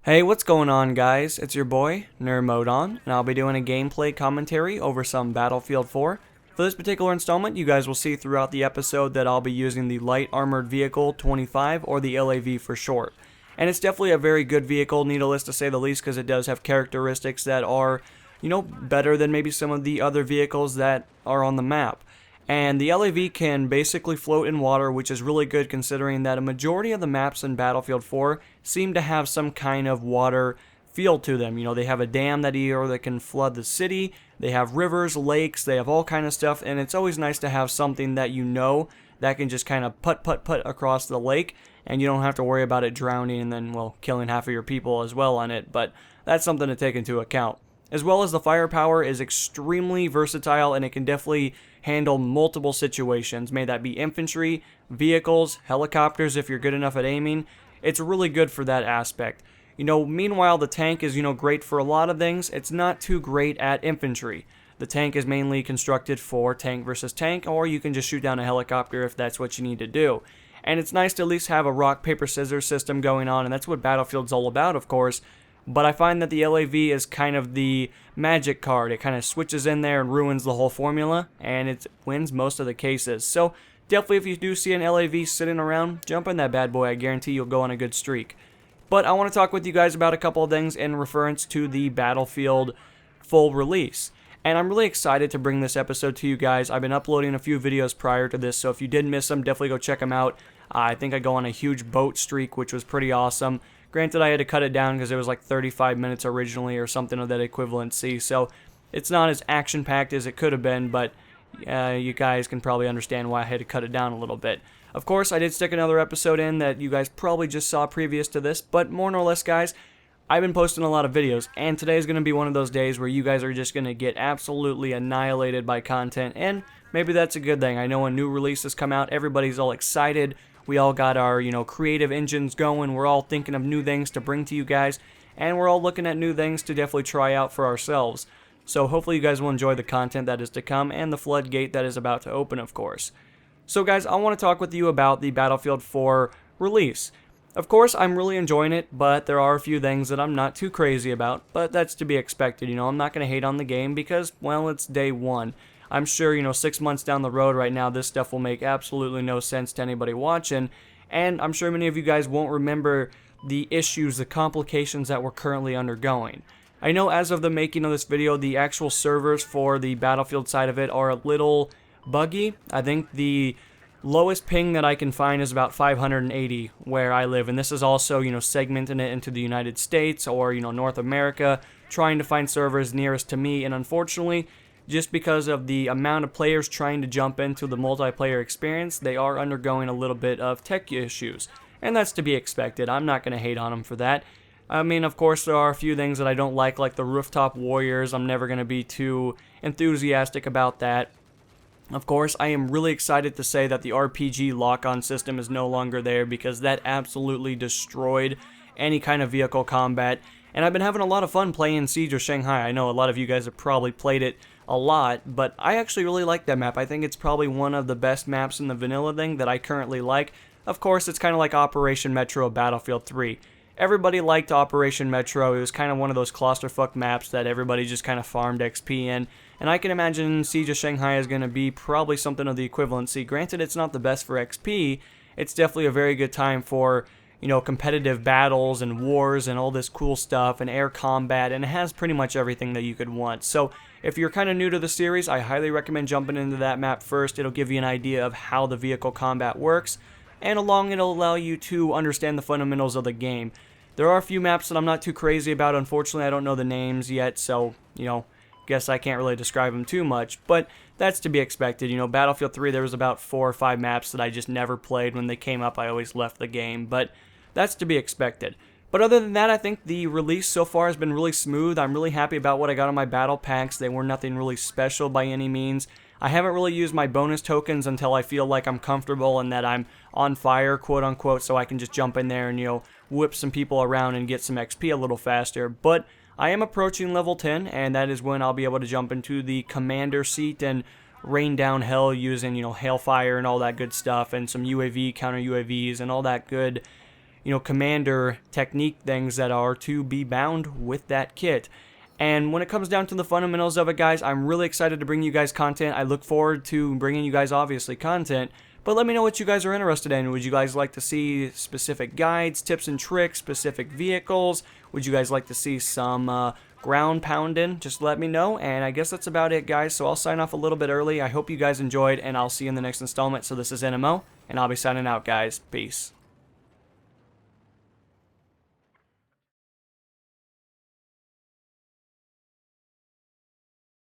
Hey, what's going on, guys? It's your boy, Nerdmodon, and I'll be doing a gameplay commentary over some Battlefield 4. For this particular installment, you guys will see throughout the episode that I'll be using the Light Armored Vehicle 25, or the LAV for short. And it's definitely a very good vehicle, needless to say the least, because it does have characteristics that are, better than maybe some of the other vehicles that are on the map. And the LAV can basically float in water, which is really good considering that a majority of the maps in Battlefield 4 seem to have some kind of water feel to them. They have a dam that can flood the city, they have rivers, lakes, they have all kind of stuff, and it's always nice to have something that that can just kind of put across the lake, and you don't have to worry about it drowning and then, well, killing half of your people as well on it, but that's something to take into account. As well as the firepower is extremely versatile, and it can definitely handle multiple situations, may that be infantry, vehicles, helicopters if you're good enough at aiming. It's really good for that aspect. Meanwhile, the tank is, great for a lot of things. It's not too great at infantry. The tank is mainly constructed for tank versus tank, or you can just shoot down a helicopter if that's what you need to do. And it's nice to at least have a rock, paper, scissors system going on, and that's what Battlefield's all about, of course. But I find that the LAV is kind of the magic card. It kind of switches in there and ruins the whole formula, and it wins most of the cases. So definitely, if you do see an LAV sitting around, jump in that bad boy. I guarantee you'll go on a good streak. But I want to talk with you guys about a couple of things in reference to the Battlefield full release. And I'm really excited to bring this episode to you guys. I've been uploading a few videos prior to this, so if you did miss them, definitely go check them out. I think I go on a huge boat streak, which was pretty awesome. Granted, I had to cut it down because it was like 35 minutes originally or something of that equivalency, so it's not as action-packed as it could have been, but you guys can probably understand why I had to cut it down a little bit. Of course, I did stick another episode in that you guys probably just saw previous to this, but more or less, guys, I've been posting a lot of videos, and today is going to be one of those days where you guys are just going to get absolutely annihilated by content, and maybe that's a good thing. I know when new releases come out, everybody's all excited. We all got our, creative engines going. We're all thinking of new things to bring to you guys, and we're all looking at new things to definitely try out for ourselves. So hopefully you guys will enjoy the content that is to come and the floodgate that is about to open, of course. So guys, I want to talk with you about the Battlefield 4 release. Of course, I'm really enjoying it, but there are a few things that I'm not too crazy about, but that's to be expected. I'm not going to hate on the game because, well, it's day one. I'm sure, 6 months down the road right now, this stuff will make absolutely no sense to anybody watching, and I'm sure many of you guys won't remember the issues, the complications that we're currently undergoing. I know as of the making of this video, the actual servers for the Battlefield side of it are a little buggy. I think the lowest ping that I can find is about 580 where I live, and this is also, segmenting it into the United States or, North America, trying to find servers nearest to me, and unfortunately, just because of the amount of players trying to jump into the multiplayer experience, they are undergoing a little bit of tech issues. And that's to be expected. I'm not going to hate on them for that. I mean, of course, there are a few things that I don't like the Rooftop Warriors. I'm never going to be too enthusiastic about that. Of course, I am really excited to say that the RPG lock-on system is no longer there because that absolutely destroyed any kind of vehicle combat. And I've been having a lot of fun playing Siege of Shanghai. I know a lot of you guys have probably played it a lot, but I actually really like that map. I think it's probably one of the best maps in the vanilla thing that I currently like. Of course, it's kind of like Operation Metro of Battlefield 3. Everybody liked Operation Metro. It was kind of one of those clusterfuck maps that everybody just kind of farmed XP in, and I can imagine Siege of Shanghai is going to be probably something of the equivalency. Granted, it's not the best for XP. It's definitely a very good time for competitive battles and wars and all this cool stuff and air combat, and it has pretty much everything that you could want. So if you're kind of new to the series, I highly recommend jumping into that map first. It'll give you an idea of how the vehicle combat works, and along it'll allow you to understand the fundamentals of the game. There are a few maps that I'm not too crazy about. Unfortunately, I don't know the names yet, so, guess I can't really describe them too much, but that's to be expected. Battlefield 3, there was about 4 or 5 maps that I just never played. When they came up, I always left the game, but that's to be expected. But other than that, I think the release so far has been really smooth. I'm really happy about what I got on my battle packs. They were nothing really special by any means. I haven't really used my bonus tokens until I feel like I'm comfortable and that I'm on fire, quote unquote, so I can just jump in there and, whip some people around and get some XP a little faster. But I am approaching level 10, and that is when I'll be able to jump into the commander seat and rain down hell using, hailfire and all that good stuff, and some UAV, counter UAVs, and all that good commander technique things that are to be bound with that kit. And when it comes down to the fundamentals of it, guys, I'm really excited to bring you guys content. I look forward to bringing you guys, obviously, content. But let me know what you guys are interested in. Would you guys like to see specific guides, tips and tricks, specific vehicles? Would you guys like to see some ground pounding? Just let me know. And I guess that's about it, guys. So I'll sign off a little bit early. I hope you guys enjoyed, and I'll see you in the next installment. So this is NMO, and I'll be signing out, guys. Peace.